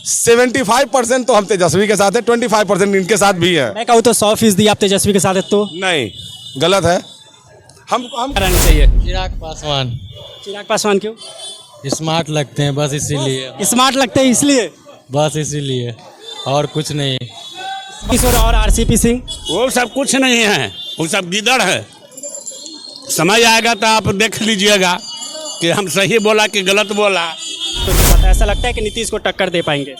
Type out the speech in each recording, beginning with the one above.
75% तो हम तेजस्वी के साथ है, 25% इनके साथ भी है। मैं कहूँ तो 100% आप तेजस्वी के साथ है तो नहीं, गलत है। हम रहना चाहिए। चिराग पासवान चिराग पासवान क्यों? स्मार्ट लगते हैं बस इसीलिए, स्मार्ट लगते हैं इसलिए। बस इसीलिए, और कुछ नहीं। किशोर और आरसीपी सिंह वो सब कुछ नहीं है, वो सब गिदड़ है। समय आएगा तो आप देख लीजिएगा कि हम सही बोला कि गलत बोला। तो नहीं पता, ऐसा लगता है कि नीतीश को टक्कर दे पाएंगे।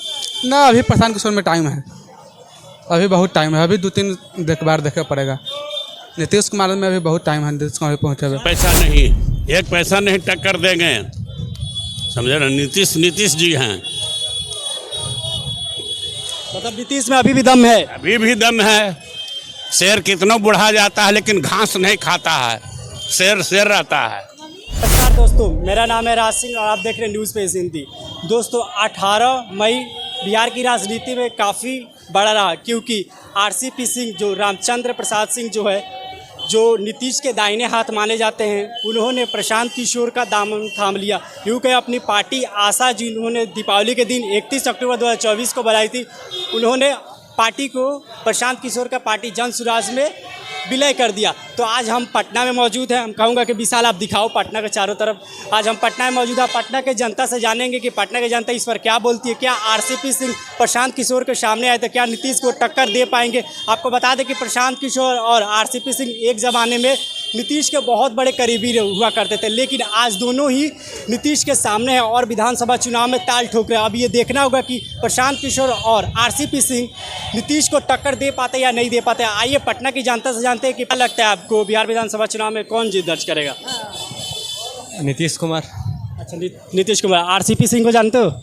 ना, अभी प्रशांत किशोर में टाइम है, अभी बहुत टाइम है, अभी 2-3 बार देखना पड़ेगा। नीतीश कुमार में अभी बहुत टाइम है, नीतीश कुमार पहुँचे हुए। पैसा नहीं, एक पैसा नहीं टक्कर देंगे, समझे ना। नीतीश जी हैं, मतलब नीतीश में अभी भी दम है। अभी भी दम है। शेर कितना बुढ़ा जाता है लेकिन घास नहीं खाता है, शेर रहता है। नमस्कार दोस्तों, मेरा नाम है राज सिंह और आप देख रहे हैं न्यूज़ पेज हिंदी। दोस्तों 18 मई बिहार की राजनीति में काफ़ी बड़ा रहा, क्योंकि आरसीपी सिंह जो रामचंद्र प्रसाद सिंह जो है, जो नीतीश के दाहिने हाथ माने जाते हैं, उन्होंने प्रशांत किशोर का दामन थाम लिया। क्योंकि अपनी पार्टी आशा जी उन्होंने दीपावली के दिन 31 अक्टूबर 2024 को बनाई थी, उन्होंने पार्टी को प्रशांत किशोर का पार्टी जन सुराज में विलय कर दिया। तो आज हम पटना में मौजूद हैं। हम कहूँगा कि विशाल आप दिखाओ पटना के चारों तरफ। आज हम पटना में मौजूद हैं, पटना के जनता से जानेंगे कि पटना की जनता इस पर क्या बोलती है। क्या आरसीपी सिंह प्रशांत किशोर के सामने आए तो क्या नीतीश को टक्कर दे पाएंगे? आपको बता दें कि प्रशांत किशोर और आरसीपी सिंह एक ज़माने में नीतीश के बहुत बड़े करीबी हुआ करते थे, लेकिन आज दोनों ही नीतीश के सामने हैं और विधानसभा चुनाव में ताल ठोक रहे हैं। अब ये देखना होगा कि प्रशांत किशोर और आरसीपी सिंह नीतीश को टक्कर दे पाते या नहीं दे पाते। आइए पटना की जनता से जानते हैं कि क्या लगता है आपको, बिहार विधानसभा चुनाव में कौन जीत दर्ज करेगा? नीतीश कुमार। अच्छा, नीतीश कुमार। आरसीपी सिंह को जानते हो?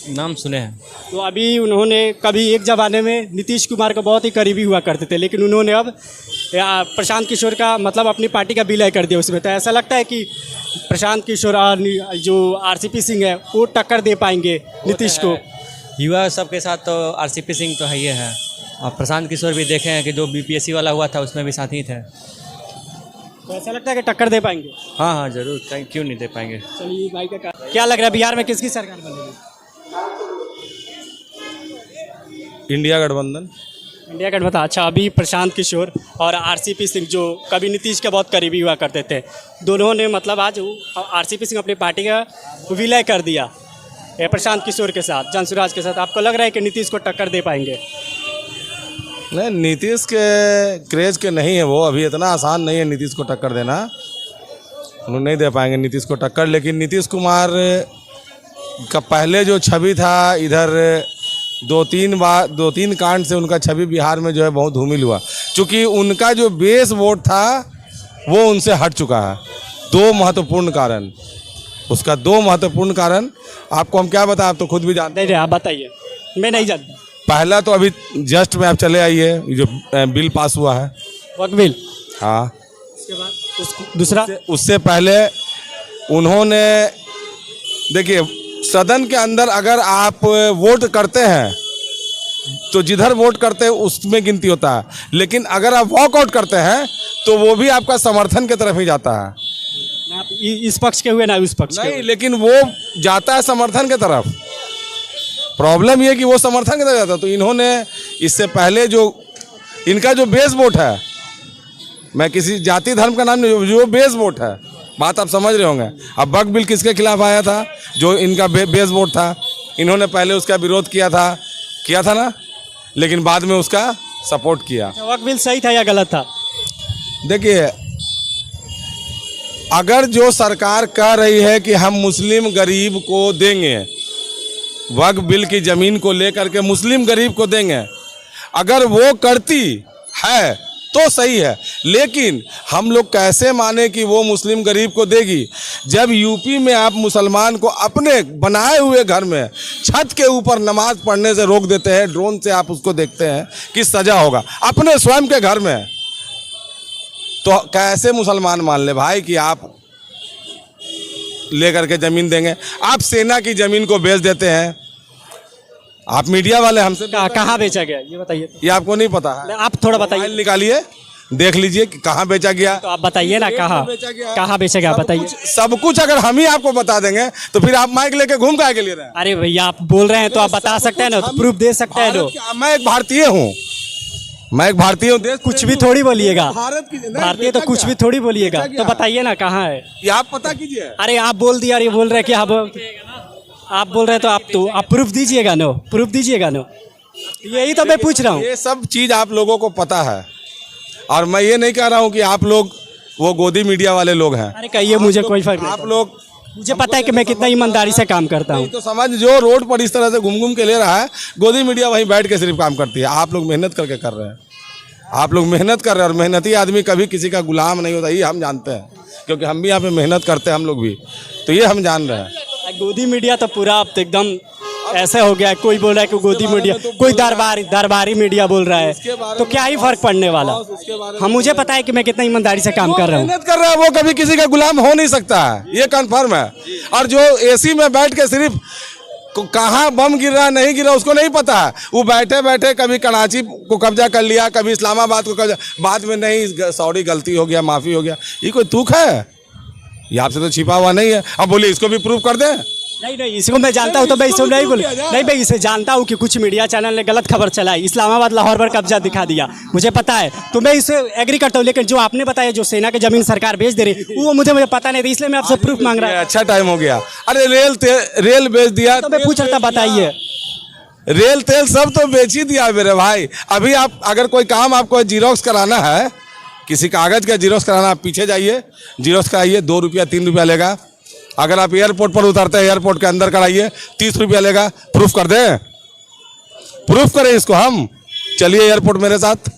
नाम सुने हैं। तो अभी उन्होंने कभी एक ज़माने में नीतीश कुमार को बहुत ही करीबी हुआ करते थे, लेकिन उन्होंने अब प्रशांत किशोर का मतलब अपनी पार्टी का विलय कर दिया उसमें। तो ऐसा लगता है कि प्रशांत किशोर और जो आरसीपी सिंह है वो टक्कर दे पाएंगे नीतीश को। युवा सबके साथ तो आरसीपी सिंह तो है, और प्रशांत किशोर भी देखे हैं कि जो बीपीएससी वाला हुआ था उसमें भी साथी थे। तो ऐसा लगता है कि टक्कर दे पाएंगे। हाँ हाँ जरूर, क्यों नहीं दे पाएंगे। चलिए भाई का क्या लग रहा है, बिहार में किसकी सरकार बनेगी? इंडिया गठबंधन। इंडिया गठबंधन। अच्छा, अभी प्रशांत किशोर और आरसीपी सिंह जो कभी नीतीश के बहुत करीबी हुआ करते थे, दोनों ने मतलब आज आरसीपी सिंह अपनी पार्टी का विलय कर दिया प्रशांत किशोर के साथ, जनसुराज के साथ। आपको लग रहा है कि नीतीश को टक्कर दे पाएंगे? नहीं, नीतीश के क्रेज के नहीं है वो, अभी इतना आसान नहीं है नीतीश को टक्कर देना, उन्होंने नहीं दे पाएंगे नीतीश को टक्कर। लेकिन नीतीश कुमार का पहले जो छवि था इधर, 2-3 कांड से उनका छवि बिहार में जो है बहुत धूमिल हुआ, क्योंकि उनका जो बेस वोट था वो उनसे हट चुका है। 2 महत्वपूर्ण कारण, उसका 2 महत्वपूर्ण कारण आपको हम क्या बताएं, आप तो खुद भी जानते नहीं, आप बताइए, मैं नहीं जानता। पहला तो अभी जस्ट में आप चले आइए, जो बिल पास हुआ है वक्त बिल। हाँ, उसके बाद दूसरा, उससे पहले उन्होंने, देखिए सदन के अंदर अगर आप वोट करते हैं तो जिधर वोट करते हैं उसमें गिनती होता है, लेकिन अगर आप वॉकआउट करते हैं तो वो भी आपका समर्थन की तरफ ही जाता है। आप इस पक्ष के हुए ना उस पक्ष के नहीं, हुए। लेकिन वो जाता है समर्थन की तरफ। प्रॉब्लम ये कि वो समर्थन की तरफ जाता है। तो इन्होंने इससे पहले जो इनका जो बेस वोट है, मैं किसी जाति धर्म का नाम नहीं, जो बेस वोट है, बात आप समझ रहे होंगे। अब वक्फ बिल किसके खिलाफ आया था? जो इनका बेस वोट था, इन्होंने पहले उसका विरोध किया था ना, लेकिन बाद में उसका सपोर्ट किया। वक्त बिल सही था या गलत था? देखिए, अगर जो सरकार कह रही है कि हम मुस्लिम गरीब को देंगे, वक्फ बिल की ज़मीन को लेकर के मुस्लिम गरीब को देंगे, अगर वो करती है तो सही है, लेकिन हम लोग कैसे माने कि वो मुस्लिम गरीब को देगी जब यूपी में आप मुसलमान को अपने बनाए हुए घर में छत के ऊपर नमाज पढ़ने से रोक देते हैं, ड्रोन से आप उसको देखते हैं कि सजा होगा अपने स्वयं के घर में। तो कैसे मुसलमान मान ले भाई कि आप लेकर के ज़मीन देंगे? आप सेना की ज़मीन को बेच देते हैं। आप मीडिया वाले हमसे कहाँ बेचा गया ये बताइए। ये आपको नहीं पता है? आप थोड़ा बताइए। मोबाइल निकालिए, देख लीजिए कि कहाँ बेचा गया। तो आप बताइए ना कहाँ बेचा गया। कहाँ बेचा गया, बताइए। सब कुछ अगर हम ही आपको बता देंगे तो फिर आप माइक लेके घूम काहे के लिए रहे हैं? अरे भैया आप बोल रहे हैं तो आप बता सकते हैं ना, तो प्रूफ दे सकते हैं। मैं एक भारतीय हूँ, मैं एक भारतीय हूँ। देश कुछ भी थोड़ी बोलिएगा, भारत की भारतीय तो कुछ भी थोड़ी बोलिएगा। तो बताइए ना कहाँ है। ये आप पता कीजिए। अरे आप बोल दिया, अरे बोल रहे हैं कि आप बोल रहे हैं तो आप प्रूफ दीजिएगा। नो प्रूफ दीजिएगा। नो यही तो मैं पूछ रहा हूँ। ये सब चीज आप लोगों को पता है, और मैं ये नहीं कह रहा हूँ कि आप लोग वो गोदी मीडिया वाले लोग हैं। अरे कहिए, मुझे कोई फर्क नहीं। आप लोग, मुझे पता है कि मैं कितना ईमानदारी से काम करता हूँ। तो समझ, जो रोड पर इस तरह से घूम घूम के ले रहा है, गोदी मीडिया वहीं बैठ के सिर्फ काम करती है। आप लोग मेहनत करके कर रहे हैं, आप लोग मेहनत कर रहे हैं, और मेहनती आदमी कभी किसी का गुलाम नहीं होता, ये हम जानते हैं, क्योंकि हम भी यहाँ पे मेहनत करते हैं, हम लोग भी, तो ये हम जान रहे हैं। गोदी मीडिया तो पूरा अब तो एकदम ऐसे हो गया है। कोई बोल रहा है कि गोदी मीडिया, कोई दरबारी मीडिया बोल रहा है, तो क्या ही फर्क पड़ने वाला। हम, मुझे पता है कि मैं कितना ईमानदारी से काम कर रहा हूँ। मेहनत कर रहा है, वो कभी किसी का गुलाम हो नहीं सकता है, ये कंफर्म है। और जो एसी में बैठ के सिर्फ कहाँ बम गिर रहा नहीं गिर रहा उसको नहीं पता है, वो बैठे बैठे कभी कराची को कब्जा कर लिया, कभी इस्लामाबाद को कब्जा, बाद में नहीं सॉरी गलती हो गया, माफ़ी हो गया। ये कोई तुक है? ये आपसे तो छिपा हुआ नहीं है। अब बोलिए इसको भी प्रूफ कर दें। नहीं, इसको मैं जानता हूँ, तो मैं इसको नहीं बोल, नहीं मैं इसे जानता हूँ कि कुछ मीडिया चैनल ने गलत खबर चलाई, इस्लामाबाद लाहौर पर कब्जा दिखा दिया, मुझे पता है, तो मैं इसे एग्री करता हूँ। लेकिन जो आपने बताया, जो सेना की जमीन सरकार बेच दे रही, वो मुझे पता नहीं था, इसलिए मैं आपसे प्रूफ मांग रहा हूँ। अच्छा टाइम हो गया। अरे रेल बेच दिया, तो मैं पूछ रहा था, बताइए। रेल तेल सब तो बेच ही दिया मेरे भाई। अभी आप अगर कोई काम आपको जीरोक्स कराना है, किसी कागज का जीरोक्स कराना, आप पीछे जाइए, जीरोक्स कराइए, 2 रुपया 3 रुपया लेगा। अगर आप एयरपोर्ट पर उतरते हैं, एयरपोर्ट के अंदर कराइए, 30 रुपया लेगा। प्रूफ कर दें, प्रूफ करें इसको हम। चलिए एयरपोर्ट मेरे साथ,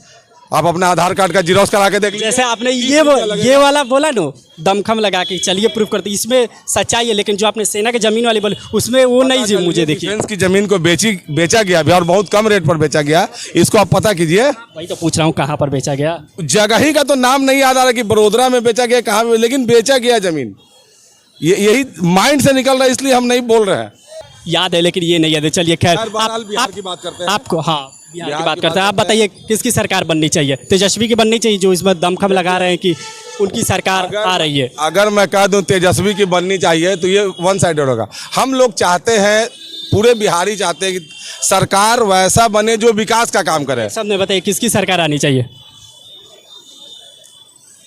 आप अपना आधार कार्ड का जीरोक्स करा के देख लीजिए। जैसे आपने ये वाला बोला नो, दमखम लगा के चलिए प्रूफ करते, इसमें सच्चाई है। लेकिन जो आपने सेना की जमीन वाली बोले, उसमें वो नहीं जी, मुझे देखिए। डिफेंस की जमीन को बेचा गया भी, और बहुत कम रेट पर बेचा गया, इसको आप पता कीजिए। वही तो पूछ रहा हूँ, कहाँ पर बेचा गया। जगह ही का तो नाम नहीं याद आ रहा कि बड़ोदरा में बेचा गया, कहाँ में, लेकिन बेचा गया जमीन। यही माइंड से निकल रहा है, इसलिए हम नहीं बोल रहे हैं। याद है, लेकिन ये नहीं याद है। चलिए खैर, बिहार की बात करते हैं। आपको, हाँ बिहार की बात करते हैं। आप बताइए किसकी सरकार बननी चाहिए? तेजस्वी की बननी चाहिए, जो इसमें दमखम लगा रहे हैं कि उनकी सरकार आ रही है। अगर मैं कह दूं तेजस्वी की बननी चाहिए तो ये वन साइडेड होगा। हम लोग चाहते हैं, पूरे बिहारी चाहते हैं कि सरकार वैसा बने जो विकास का काम करे। सबने बताइए किसकी सरकार आनी चाहिए?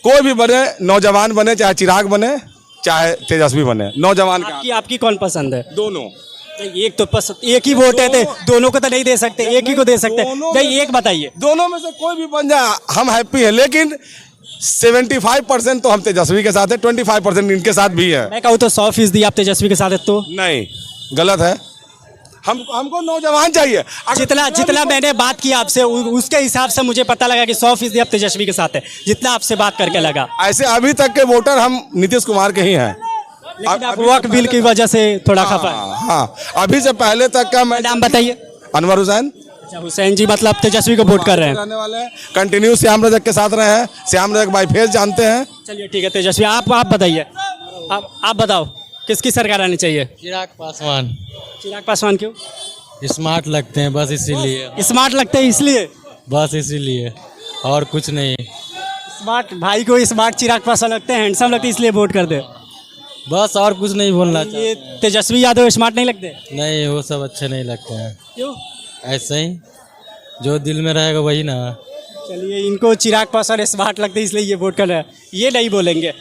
कोई भी बने, नौजवान बने, चाहे चिराग बने, चाहे तेजस्वी बने, नौजवान का। आपकी कौन पसंद है? दोनों। नहीं, एक तो पसंद, एक ही वोट है, दोनों को तो नहीं दे सकते, एक ही को दे सकते। नहीं, एक बताइए। दोनों में से कोई भी बन जाए हम हैप्पी है, लेकिन 75% तो हम तेजस्वी के साथ है, 25% इनके साथ भी है। मैं कहूँ तो 100% आप तेजस्वी के साथ है, तो नहीं, गलत है। हमको नौजवान चाहिए। जितना मैंने बात की आपसे, उसके हिसाब से मुझे पता लगा कि 100% आप तेजस्वी के साथ है, जितना आपसे बात करके लगा। ऐसे अभी तक के वोटर हम नीतीश कुमार के ही हैं। लेकिन आप वक्फ बिल की वजह से थोड़ा खफा है। हाँ, अभी से पहले तक का मैं नाम बताइए। अनवर हुसैन। अच्छा, हुसैन जी, मतलब तेजस्वी को वोट कर रहे हैं। रहने वाले हैं, कंटिन्यू श्याम रजक के साथ रहे हैं, श्याम रजक बाई फेस जानते हैं। चलिए ठीक है, तेजस्वी आप बताइए, आप बताओ किसकी सरकार आनी चाहिए? चिराग पासवान। चिराग पासवान क्यों? स्मार्ट लगते हैं बस इसीलिए। स्मार्ट लगते हैं इसलिए? बस इसीलिए, और कुछ नहीं। स्मार्ट भाई को स्मार्ट चिराग पासवान लगते हैं, हैंडसम लगते हैं, इसलिए वोट कर दे। बस और कुछ नहीं बोलना ये चाहते। तेजस्वी यादव स्मार्ट नहीं लगते? नहीं, वो सब अच्छे नहीं लगते हैं। क्यों? ऐसे ही, जो दिल में रहेगा वही ना। चलिए, इनको चिराग पासवान स्मार्ट लगते हैं इसलिए ये वोट कर रहे हैं, ये नहीं बोलेंगे।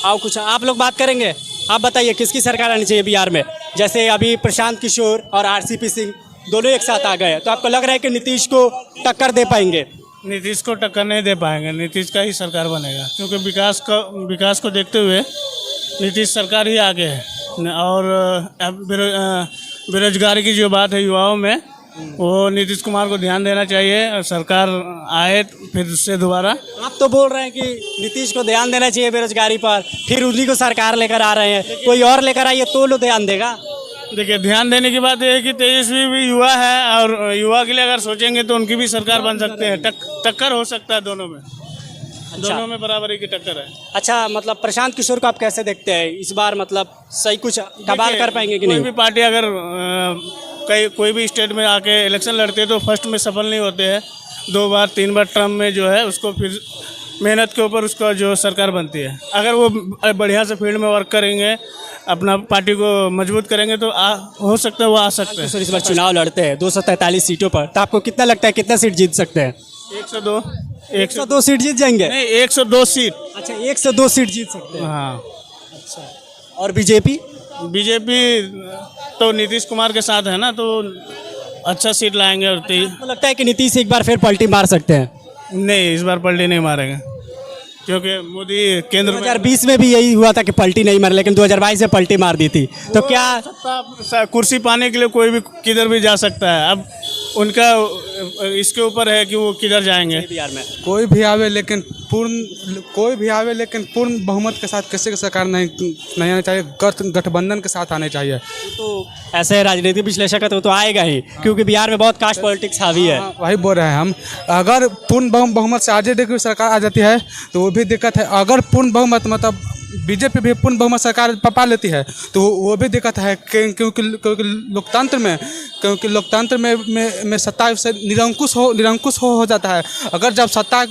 आओ कुछ आप लोग बात करेंगे। आप बताइए किसकी सरकार आनी चाहिए बिहार में? जैसे अभी प्रशांत किशोर और आरसीपी सिंह दोनों एक साथ आ गए हैं, तो आपको लग रहा है कि नीतीश को टक्कर दे पाएंगे? नीतीश को टक्कर नहीं दे पाएंगे, नीतीश का ही सरकार बनेगा, क्योंकि विकास को देखते हुए नीतीश सरकार ही आगे है। और बेरोजगारी की जो बात है युवाओं में, वो नीतीश कुमार को ध्यान देना चाहिए, और सरकार आए फिर से दोबारा। आप तो बोल रहे हैं कि नीतीश को ध्यान देना चाहिए बेरोजगारी पर, फिर उन्हीं को सरकार लेकर आ रहे हैं, कोई और लेकर आइए तो लो ध्यान देगा। देखिए, ध्यान देने की बात यह है कि तेजस्वी भी युवा है, और युवा के लिए अगर सोचेंगे तो उनकी भी सरकार बन सकते हैं। टक्कर हो सकता है दोनों में। अच्छा। दोनों में बराबरी की टक्कर है। अच्छा, मतलब प्रशांत किशोर को आप कैसे देखते हैं इस बार? मतलब सही कुछ कमाल कर पाएंगे कि कोई नहीं? भी पार्टी अगर कोई भी स्टेट में आके इलेक्शन लड़ते हैं तो फर्स्ट में सफल नहीं होते हैं, 2 बार 3 बार टर्म में जो है उसको फिर मेहनत के ऊपर उसका जो सरकार बनती है। अगर वो बढ़िया से फील्ड में वर्क करेंगे, अपना पार्टी को मजबूत करेंगे तो हो सकता है वो आ सकते हैं। किशोर इस बार चुनाव लड़ते हैं 243 सीटों पर, तो आपको कितना लगता है कितना सीट जीत सकते हैं? 102 102 सीट जीत जाएंगे? नहीं, 102 सीट। अच्छा, 102 सीट जीत सकते हैं। हाँ। और बीजेपी? बीजेपी तो नीतीश कुमार के साथ है ना, तो अच्छा सीट लाएंगे। और आपको लगता है कि नीतीश एक बार फिर पलटी मार सकते हैं? नहीं, इस बार पलटी नहीं मारेंगे, क्योंकि मोदी केंद्र में 2020 में भी यही हुआ था कि पलटी नहीं मारे, लेकिन 2022 में पलटी मार दी थी। तो क्या कुर्सी पाने के लिए कोई भी किधर भी जा सकता है। अब उनका इसके ऊपर है कि वो किधर जाएंगे। बिहार में कोई भी आवे लेकिन पूर्ण बहुमत के साथ किसी की सरकार नहीं आना चाहिए, गठबंधन के साथ आने चाहिए। तो ऐसे राजनीतिक विश्लेषक है तो आएगा ही, क्योंकि बिहार में बहुत कास्ट पॉलिटिक्स हावी है। हाँ, वही बोल रहे हैं हम। अगर पूर्ण बहुमत से आरजेडी की सरकार आ जाती है तो वो भी दिक्कत है। अगर पूर्ण बहुमत मतलब बीजेपी भी पूर्ण बहुमत सरकार पा लेती है तो वो भी दिक्कत है, क्योंकि लोकतंत्र में सत्ता से निरंकुश हो जाता है। अगर जब सत्ता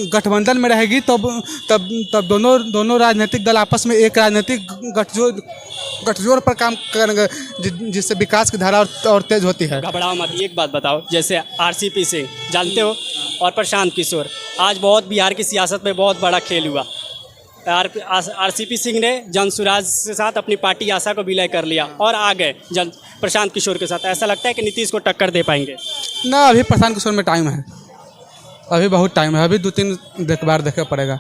गठबंधन में रहेगी तब दोनों राजनीतिक दल आपस में एक राजनीतिक गठजोड़ पर काम करेंगे, जिससे विकास की धारा और तेज होती है। घबराओ मत। एक बात बताओ, जैसे आरसीपी सिंह जानते हो और प्रशांत किशोर, आज बहुत बिहार की सियासत में बहुत बड़ा खेल हुआ। आरसीपी सिंह ने जनसुराज के साथ अपनी पार्टी आशा को विलय कर लिया और आ गए प्रशांत किशोर के साथ। ऐसा लगता है कि नीतीश को टक्कर दे पाएंगे? ना, अभी प्रशांत किशोर में टाइम है, अभी बहुत टाइम है। अभी 2-3 बार देखना पड़ेगा।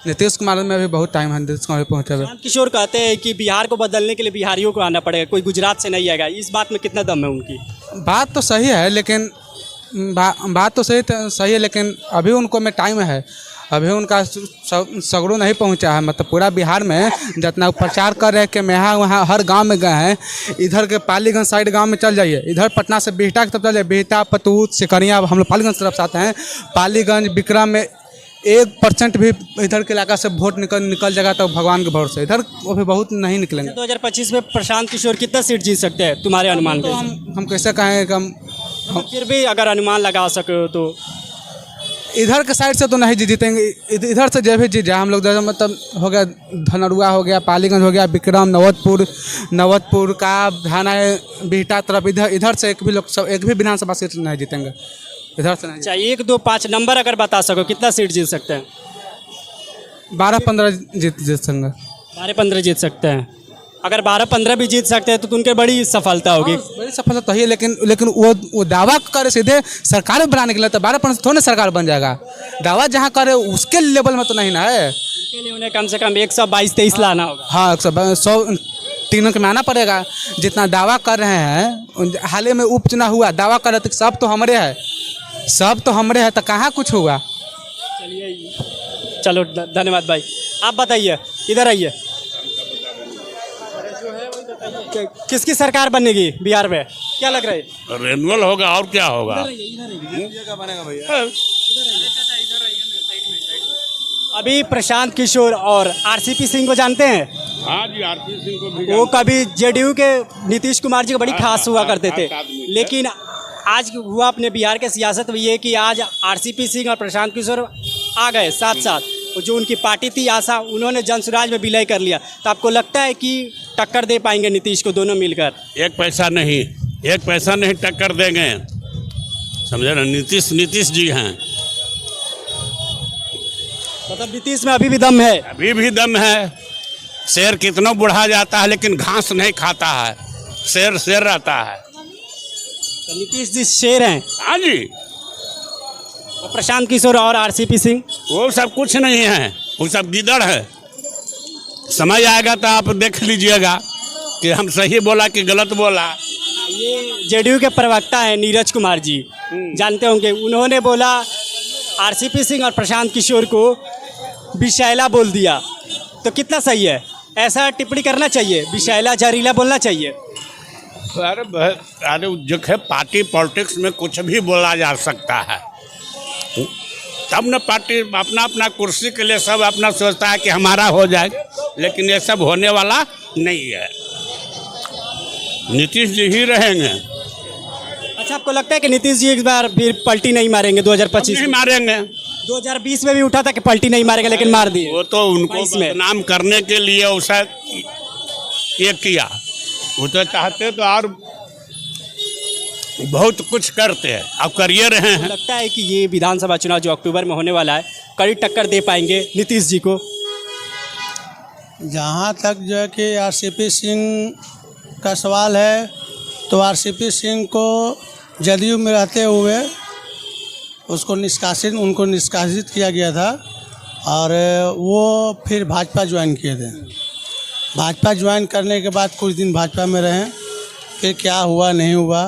नीतीश कुमार में अभी बहुत टाइम है नीतीश कुमार पहुँचे हुए। प्रशांत किशोर कहते हैं कि बिहार को बदलने के लिए बिहारियों को आना पड़ेगा, कोई गुजरात से नहीं आएगा। इस बात में कितना दम है उनकी? बात तो सही है, लेकिन बात तो सही है, लेकिन अभी उनको में टाइम है। अभी उनका सगड़ों नहीं पहुंचा है। मतलब पूरा बिहार में जितना प्रचार कर रहे हैं कि मैं वहाँ हर गांव में गए हैं। इधर के पालीगंज साइड गांव में चल जाइए, इधर पटना से बिहटा की तरफ चल जाइए, बिहटा, पतूत, सिकरिया, हम लोग पालीगंज तरफ से आते हैं। पालीगंज, विक्रम में 1% भी इधर के इलाका से वोट निकल जाएगा तो भगवान के भरोसे। इधर वो भी बहुत नहीं निकलेंगे। 2025 में प्रशांत किशोर कितना सीट जीत सकते हैं तुम्हारे अनुमान? तो हम कैसे कहें कि हम फिर भी अगर अनुमान लगा सके तो इधर के साइड से तो नहीं जीतेंगे। इधर से जब भी जीत जाए हम लोग, जैसे मतलब हो गया धनरुआ, हो गया पालीगंज, हो गया विक्रम, नवतपुर का थाना बिहटा तरफ, इधर से एक भी विधानसभा सीट नहीं जीतेंगे इधर से नहीं। अच्छा, 1, 2, 5 नंबर अगर बता सको कितना सीट जीत सकते हैं? 12-15 जीत सकते हैं। 12-15 जीत सकते हैं। अगर 12-15 भी जीत सकते हैं तो उनके बड़ी सफलता होगी। बड़ी सफलता तो है, लेकिन वो दावा करे सीधे सरकार बनाने के लिए, तो 12% थोड़ी सरकार बन जाएगा। दावा जहाँ करे उसके लेवल में तो नहीं ना है। इसके लिए उन्हें कम से कम 122-23 लाना होगा। हाँ, 100 तीनों के में आना पड़ेगा। जितना दावा कर रहे हैं, हाल ही में उपचुनाव हुआ, दावा कर रहे थे सब तो हमारे है, तो कहाँ कुछ हुआ। चलिए, चलो धन्यवाद भाई। आप बताइए, इधर आइए, किसकी सरकार बनेगी बिहार में, क्या लग रहा है? रेनुअल होगा और क्या होगा। अभी प्रशांत किशोर और आरसीपी सिंह को जानते हैं? हाँ जी, आरसीपी सिंह को भी वो कभी जेडीयू के नीतीश कुमार जी को बड़ी खास हुआ करते थे, लेकिन आज हुआ अपने बिहार के सियासत में ये कि आज आरसीपी सिंह और प्रशांत किशोर आ गए साथ साथ। जो उनकी पार्टी थी आशा, उन्होंने जनसुराज में विलय कर लिया। तो आपको लगता है कि टक्कर दे पाएंगे नीतीश को दोनों मिलकर? एक पैसा नहीं टक्कर देंगे, समझे ना। नीतीश जी हैं। मतलब नीतीश में अभी भी दम है? अभी भी दम है। शेर कितना बुढ़ा जाता है लेकिन घास नहीं खाता है, शेर रहता है। तो नीतीश जी शेर हैं? हाँ जी। और प्रशांत किशोर और आरसीपी सिंह वो सब कुछ नहीं है, वो सब गिदड़ है। समय आएगा तो आप देख लीजिएगा कि हम सही बोला कि गलत बोला। ये जेडीयू के प्रवक्ता हैं नीरज कुमार जी, जानते होंगे। उन्होंने बोला आरसीपी सिंह और प्रशांत किशोर को विषैला बोल दिया, तो कितना सही है? ऐसा टिप्पणी करना चाहिए, विषैला जहरीला बोलना चाहिए? अरे जो है, पार्टी पॉलिटिक्स में कुछ भी बोला जा सकता है। तब न पार्टी अपना कुर्सी के लिए सब अपना सोचता है कि हमारा हो जाए, लेकिन ये सब होने वाला नहीं है। नीतीश जी ही रहेंगे। अच्छा, आपको लगता है कि नीतीश जी एक बार फिर पलटी नहीं मारेंगे 2025? नहीं मारेंगे। 2020 में भी उठा था कि पलटी नहीं मारेगा, लेकिन मार दिए। वो तो उनको 22 में। बदनाम करने के लिए उसे ये किया। वो तो चाहते तो और बहुत कुछ करते हैं, अब करिए रहे हैं। लगता है कि ये विधानसभा चुनाव जो अक्टूबर में होने वाला है, कड़ी टक्कर दे पाएंगे नीतीश जी को? जहाँ तक जो है कि आरसीपी सिंह का सवाल है, तो आरसीपी सिंह को जदयू में रहते हुए उनको निष्कासित किया गया था और वो फिर भाजपा ज्वाइन किए थे। भाजपा ज्वाइन करने के बाद कुछ दिन भाजपा में रहे, फिर क्या हुआ नहीं हुआ,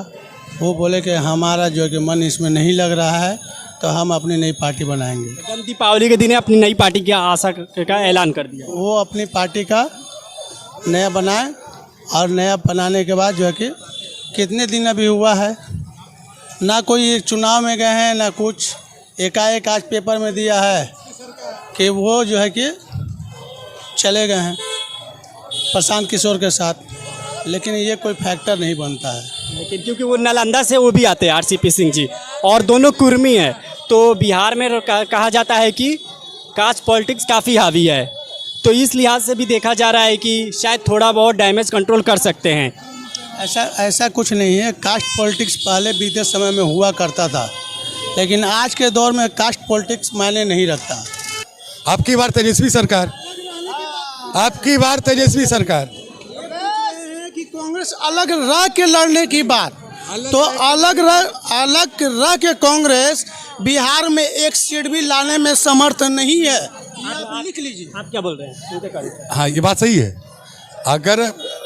वो बोले कि हमारा जो है कि मन इसमें नहीं लग रहा है, तो हम अपनी नई पार्टी बनाएंगे। एकदम दीपावली के दिन अपनी नई पार्टी की आशा का ऐलान कर दिया। वो अपनी पार्टी का नया बनाए और नया बनाने के बाद जो है कि कितने दिन अभी हुआ है, ना कोई चुनाव में गए हैं ना कुछ, एकाएक आज पेपर में दिया है कि वो जो है कि चले गए हैं प्रशांत किशोर के साथ, लेकिन ये कोई फैक्टर नहीं बनता है। लेकिन क्योंकि वो नालंदा से वो भी आते हैं आरसीपी सिंह जी, और दोनों कुर्मी हैं, तो बिहार में कहा जाता है कि कास्ट पॉलिटिक्स काफ़ी हावी है, तो इस लिहाज से भी देखा जा रहा है कि शायद थोड़ा बहुत डैमेज कंट्रोल कर सकते हैं। ऐसा कुछ नहीं है। कास्ट पॉलिटिक्स पहले बीते समय में हुआ करता था, लेकिन आज के दौर में कास्ट पॉलिटिक्स मायने नहीं रखता। आपकी बार तेजस्वी सरकार, आपकी बार तेजस्वी सरकार। कि कांग्रेस अलग रह के लड़ने की बात, तो अलग रह के कांग्रेस बिहार में एक सीट भी लाने में समर्थ नहीं है। लिख लीजिए। आप क्या बोल रहे हैं? हाँ, ये बात सही है। अगर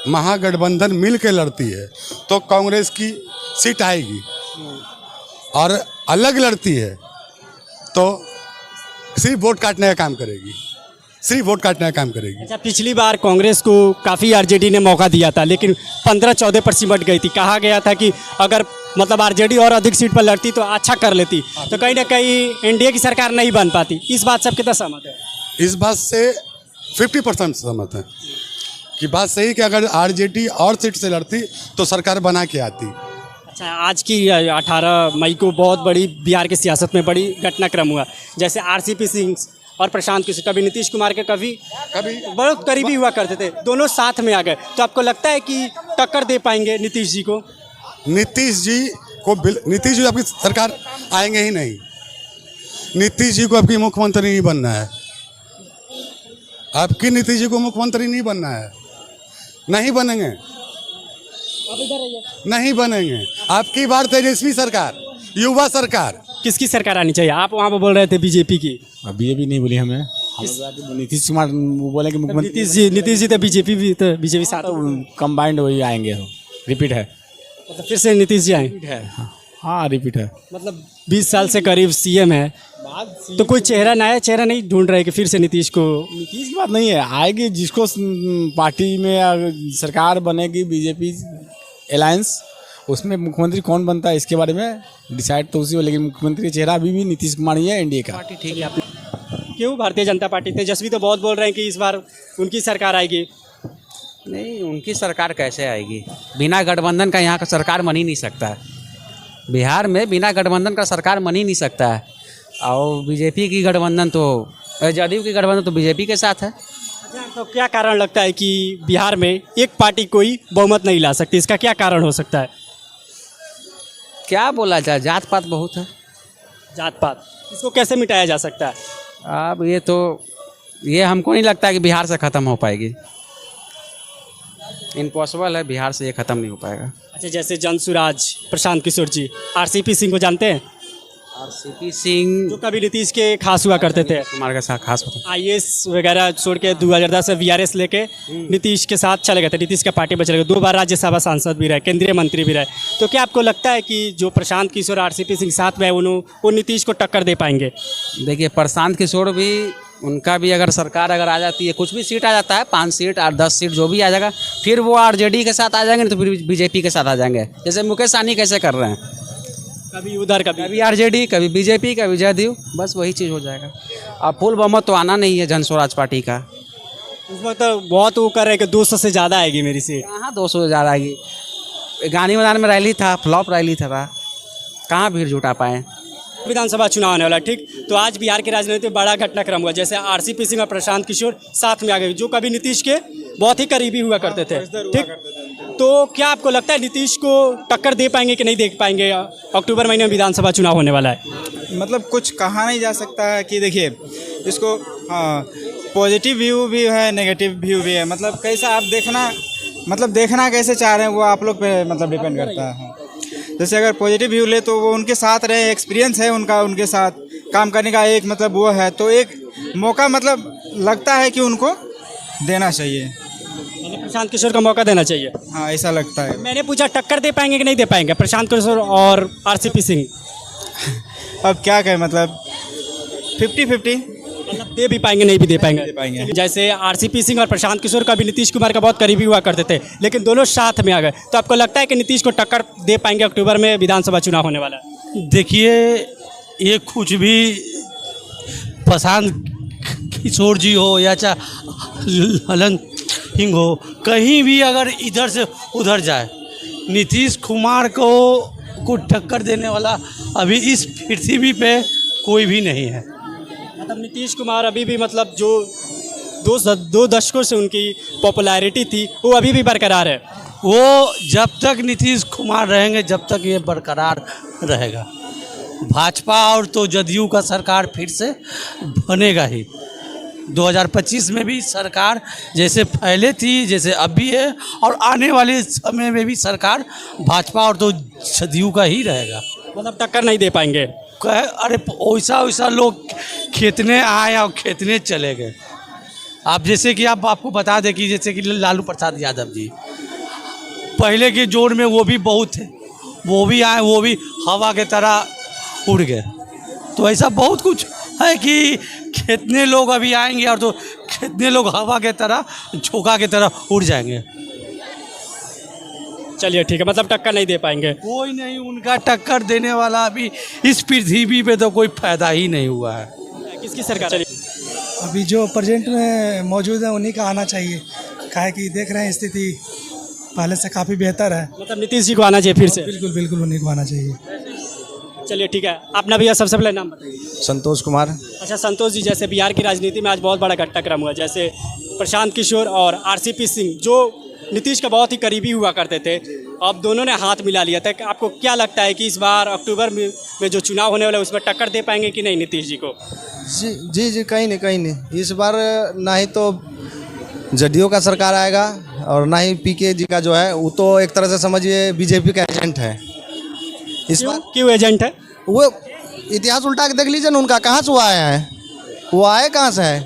महागठबंधन मिल के लड़ती है तो कांग्रेस की सीट आएगी, और अलग लड़ती है तो सिर्फ वोट काटने का काम करेगी, सिर्फ वोट काटने का काम करेगी। अच्छा, पिछली बार कांग्रेस को काफ़ी आरजेडी ने मौका दिया था, लेकिन 15-14 पर सिमट गई थी। कहा गया था कि अगर मतलब आरजेडी और अधिक सीट पर लड़ती तो अच्छा कर लेती, तो कहीं ना कहीं एनडीए की सरकार नहीं बन पाती। इस बात से आप कितना सहमत है? इस बात से 50% सहमत है कि बात सही कि अगर आरजेडी और सीट से लड़ती तो सरकार बना के आती। अच्छा, आज की 18 मई को बहुत बड़ी बिहार की सियासत में बड़ी घटनाक्रम हुआ, जैसे आरसीपी सिंह और प्रशांत किशोर, कभी नीतीश कुमार के कभी बहुत करीबी हुआ करते थे, दोनों साथ में आ गए, तो आपको लगता है कि टक्कर दे पाएंगे नीतीश जी को? नीतीश जी आपकी सरकार आएंगे ही नहीं। नीतीश जी को आपकी मुख्यमंत्री नहीं बनना है, आपकी नीतीश जी को मुख्यमंत्री नहीं बनना है, नहीं बनेंगे, नहीं बनेंगे। आपकी बार तेजस्वी सरकार, युवा सरकार। किसकी सरकार आनी चाहिए? आप वहाँ पर बोल रहे थे बीजेपी की। बीजेपी नहीं बोली हमें, नीतीश कुमार बोले कि मुख्यमंत्री। नीतीश जी तो बीजेपी साथ कंबाइंड वही आएंगे, रिपीट है, मतलब फिर से नीतीश जी आए। हाँ रिपीट है। मतलब 20 साल से करीब सीएम है, तो कोई नया चेहरा नहीं ढूंढ रहे कि फिर से नीतीश की बात नहीं है, आएगी जिसको पार्टी में सरकार बनेगी बीजेपी अलायंस, उसमें मुख्यमंत्री कौन बनता है इसके बारे में डिसाइड तो उसी हो, लेकिन मुख्यमंत्री चेहरा अभी भी नीतीश कुमार ही है एनडीए का। ठीक है। क्यों भारतीय जनता पार्टी? तेजस्वी तो बहुत बोल रहे हैं कि इस बार उनकी सरकार आएगी। नहीं, उनकी सरकार कैसे आएगी? बिना गठबंधन का यहाँ का सरकार बन ही नहीं सकता है। बिहार में बिना गठबंधन का सरकार बन ही नहीं सकता है। और बीजेपी की गठबंधन तो जदयू की गठबंधन तो बीजेपी के साथ है। तो क्या कारण लगता है कि बिहार में एक पार्टी कोई बहुमत नहीं ला सकती? इसका क्या कारण हो सकता है? क्या बोला जाए, जात पात बहुत है। जात पात, इसको कैसे मिटाया जा सकता है? अब ये हमको नहीं लगता कि बिहार से ख़त्म हो पाएगी। इम्पॉसिबल है, बिहार से ये ख़त्म नहीं हो पाएगा। अच्छा, जैसे जनसुराज प्रशांत किशोर जी, आरसीपी सिंह को जानते हैं? आरसीपी सिंह जो कभी नीतीश के खास हुआ करते थे, कुमार के साथ खास होता, आईएएस वगैरह छोड़ के 2010 से वीआरएस लेके नीतीश के साथ चले गए थे, नीतीश का पार्टी में चले गए, 2 बार राज्यसभा सांसद भी रहे, केंद्रीय मंत्री भी रहे। तो क्या आपको लगता है कि जो प्रशांत किशोर आरसीपी सिंह साथ में है वो नीतीश को टक्कर दे पाएंगे? देखिए, प्रशांत किशोर भी, उनका भी अगर सरकार अगर आ जाती है, कुछ भी सीट आ जाता है, 5 सीट 8-10 सीट जो भी आ जाएगा, फिर वो आरजेडी के साथ आ जाएंगे, तो फिर बीजेपी के साथ आ जाएंगे, जैसे मुकेश सहनी कैसे कर रहे हैं, कभी उधर कभी आरजेडी, कभी बीजेपी, कभी जदयू, बस वही चीज़ हो जाएगा। अब फुल बहुमत तो आना नहीं है जनस्वराज पार्टी का। उस वक्त तो बहुत वो कर रहे हैं कि 200 से ज़्यादा आएगी मेरी सीट। कहाँ 200 से ज़्यादा आएगी? गांधी मैदान में रैली था, फ्लॉप रैली था, कहाँ भीड़ जुटा पाए? विधानसभा चुनाव आने वाला है, ठीक। तो आज बिहार की राजनीति में बड़ा घटनाक्रम हुआ, जैसे आरसीपी सिंह और प्रशांत किशोर साथ में आ गए, जो कभी नीतीश के बहुत ही करीबी हुआ करते थे, ठीक। तो क्या आपको लगता है नीतीश को टक्कर दे पाएंगे कि नहीं दे पाएंगे? अक्टूबर महीने में विधानसभा चुनाव होने वाला है। मतलब कुछ कहा नहीं जा सकता है कि देखिए इसको, हाँ, पॉजिटिव व्यू भी है, नेगेटिव व्यू भी है। मतलब कैसा आप देखना कैसे चाह रहे हैं वो आप लोग पे मतलब डिपेंड करता है। जैसे अगर पॉजिटिव व्यू ले तो वो उनके साथ रहे, एक्सपीरियंस है उनका, उनके साथ काम करने का एक मतलब वो है, तो एक मौका मतलब लगता है कि उनको देना चाहिए। प्रशांत किशोर का मौका देना चाहिए, हाँ ऐसा लगता है। मैंने पूछा टक्कर दे पाएंगे कि नहीं दे पाएंगे प्रशांत किशोर और आरसीपी सिंह? अब क्या कहें, मतलब 50-50 मतलब दे भी पाएंगे नहीं भी दे पाएंगे। जैसे आरसीपी सिंह और प्रशांत किशोर का भी नीतीश कुमार का बहुत करीबी हुआ करते थे, लेकिन दोनों साथ में आ गए, तो आपको लगता है कि नीतीश को टक्कर दे पाएंगे? अक्टूबर में विधानसभा चुनाव होने वाला है। देखिए, ये कुछ भी प्रशांत किशोर जी हो या चाहे ललन सिंह हो, कहीं भी अगर इधर से उधर जाए, नीतीश कुमार को टक्कर देने वाला अभी इस पृथ्वी पे कोई भी नहीं है। मतलब नीतीश कुमार अभी भी, मतलब जो दो दशकों से उनकी पॉपुलैरिटी थी वो अभी भी बरकरार है। वो जब तक नीतीश कुमार रहेंगे जब तक ये बरकरार रहेगा। भाजपा और तो जदयू का सरकार फिर से बनेगा ही। 2025 में भी सरकार जैसे पहले थी, जैसे अब भी है, और आने वाले समय में भी सरकार भाजपा और तो जदयू का ही रहेगा। मतलब टक्कर नहीं दे पाएंगे? अरे वैसा लोग खेतने आए और खेतने चले गए। आप जैसे कि आपको बता दें कि जैसे कि लालू प्रसाद यादव जी पहले के जोर में वो भी बहुत थे, वो भी आए, वो भी हवा के तरह उड़ गए। तो ऐसा बहुत कुछ है कि कितने लोग अभी आएंगे और तो कितने लोग हवा के तरह, झोंका के तरह उड़ जाएंगे। चलिए ठीक है, मतलब टक्कर नहीं दे पाएंगे? कोई नहीं, उनका टक्कर देने वाला अभी इस पृथ्वी पे तो कोई फायदा ही नहीं हुआ है। किसकी सरकार? अभी जो प्रेजेंट में मौजूद है उन्हीं का आना चाहिए, काहे कि देख रहे हैं स्थिति पहले से काफ़ी बेहतर है। मतलब नीतीश जी को आना चाहिए फिर से? बिल्कुल बिल्कुल उन्हीं को आना चाहिए। चलिए ठीक है, अपना भैया सबसे पहले नाम बताइए। संतोष कुमार। अच्छा संतोष जी, जैसे बिहार की राजनीति में आज बहुत बड़ा घटनाक्रम हुआ, जैसे प्रशांत किशोर और आरसीपी सिंह जो नीतीश का बहुत ही करीबी हुआ करते थे, अब दोनों ने हाथ मिला लिया था। आपको क्या लगता है कि इस बार अक्टूबर में जो चुनाव होने वाला है उसमें टक्कर दे पाएंगे कि नहीं नीतीश जी को? जी कहीं नहीं, इस बार ना ही तो जदयू का सरकार आएगा और ना ही पीके जी का जो है वो तो एक तरह से समझिए बीजेपी का एजेंट है। इस बार क्यों एजेंट है? वो इतिहास उल्टा के देख लीजिए ना, उनका कहाँ से वो आया है, वो आए कहाँ से है,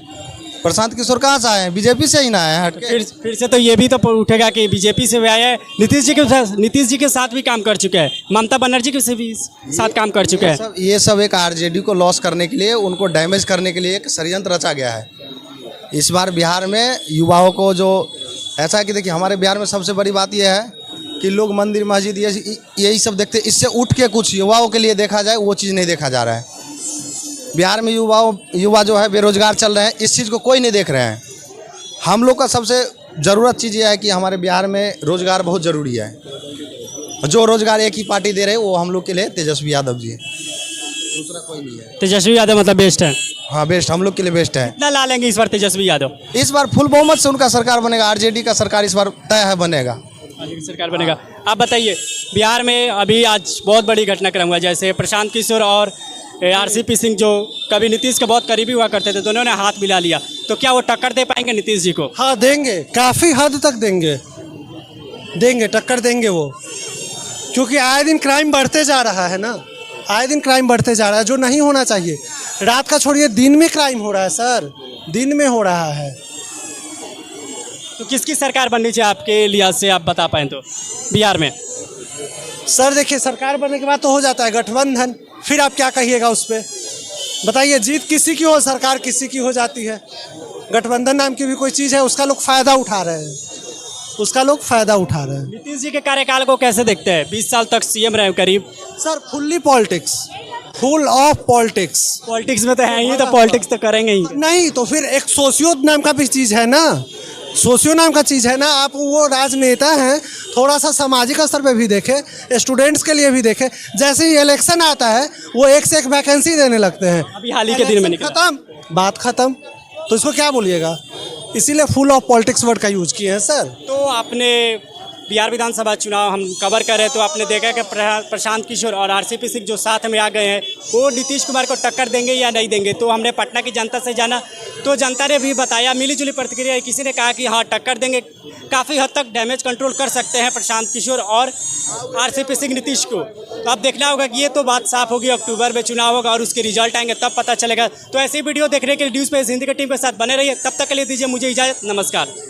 प्रशांत किशोर कहाँ से आए हैं, बीजेपी से ही ना आए हटके। फिर से तो ये भी तो उठेगा कि बीजेपी से भी आया है, नीतीश जी के साथ भी काम कर चुके हैं, ममता बनर्जी के से भी साथ काम कर चुके हैं। ये सब एक आरजेडी को लॉस करने के लिए, उनको डैमेज करने के लिए एक षड्यंत्र रचा गया है। इस बार बिहार में युवाओं को जो ऐसा है कि देखिए, हमारे बिहार में सबसे बड़ी बात यह है कि लोग मंदिर मस्जिद यही सब देखते, इससे उठ के कुछ युवाओं के लिए देखा जाए वो चीज़ नहीं देखा जा रहा है। बिहार में युवा जो है बेरोजगार चल रहे हैं, इस चीज़ को कोई नहीं देख रहे हैं। हम लोग का सबसे ज़रूरत चीज़ ये है कि हमारे बिहार में रोज़गार बहुत ज़रूरी है। जो रोज़गार एक ही पार्टी दे रहे हैं वो हम लोग के लिए तेजस्वी यादव जी है, दूसरा कोई नहीं है। तेजस्वी यादव मतलब बेस्ट है? हाँ बेस्ट, हम लोग के लिए बेस्ट है। कितना ला लेंगे इस बार तेजस्वी यादव? इस बार फुल बहुमत से उनका सरकार बनेगा, आरजेडी का सरकार इस बार तय है बनेगा, सरकार बनेगा। आप बताइए, बिहार में अभी आज बहुत बड़ी घटनाक्रम हुआ, जैसे प्रशांत किशोर और आरसीपी सिंह जो कभी नीतीश के बहुत करीबी हुआ करते थे, दोनों ने हाथ मिला लिया, तो क्या वो टक्कर दे पाएंगे नीतीश जी को? हाँ देंगे, काफ़ी हद तक देंगे, टक्कर देंगे वो, क्योंकि आए दिन क्राइम बढ़ते जा रहा है ना, आए दिन क्राइम बढ़ते जा रहा है, जो नहीं होना चाहिए। रात का छोड़िए, दिन में क्राइम हो रहा है सर, दिन में हो रहा है। तो किसकी सरकार बननी चाहिए आपके लिहाज से, आप बता पाएँ तो बिहार में? सर देखिए, सरकार बनने के बाद तो हो जाता है गठबंधन, फिर आप क्या कहिएगा उस पर, बताइए। जीत किसी की हो, सरकार किसी की हो जाती है। गठबंधन नाम की भी कोई चीज़ है, उसका लोग फ़ायदा उठा रहे हैं, नीतीश जी के कार्यकाल को कैसे देखते हैं? 20 साल तक सीएम रहे करीब। Sir fully politics, full of politics. Politics में तो है ही, तो पॉलिटिक्स तो करेंगे ही नहीं तो फिर एक सोशियो नाम का भी चीज़ है ना, सोशियो नाम का चीज़ है ना, आप वो राजनेता हैं, थोड़ा सा सामाजिक स्तर पे भी देखें, स्टूडेंट्स के लिए भी देखें। जैसे ही इलेक्शन आता है वो एक से एक वैकेंसी देने लगते हैं। अभी हाल ही के दिन में निकला। खत्म, बात खत्म, तो इसको क्या बोलिएगा। इसीलिए फुल ऑफ पॉलिटिक्स वर्ड का यूज किए हैं सर। तो आपने बिहार विधानसभा चुनाव हम कवर कर रहे हैं, तो आपने देखा कि प्रशांत किशोर और आरसीपी सिंह जो साथ में आ गए हैं वो नीतीश कुमार को टक्कर देंगे या नहीं देंगे। तो हमने पटना की जनता से जाना, तो जनता ने भी बताया, मिली जुली प्रतिक्रिया। किसी ने कहा कि हाँ टक्कर देंगे, काफ़ी हद तक डैमेज कंट्रोल कर सकते हैं प्रशांत किशोर और आरसीपी सिंह नीतीश को। तो अब देखना होगा कि ये तो बात साफ होगी, अक्टूबर में चुनाव होगा और उसके रिजल्ट आएंगे तब पता चलेगा। तो ऐसी वीडियो देखने के लिए न्यूज़ पेज हिंदी की टीम के साथ बने रहिए। तब तक के लिए दीजिए मुझे इजाज़त, नमस्कार।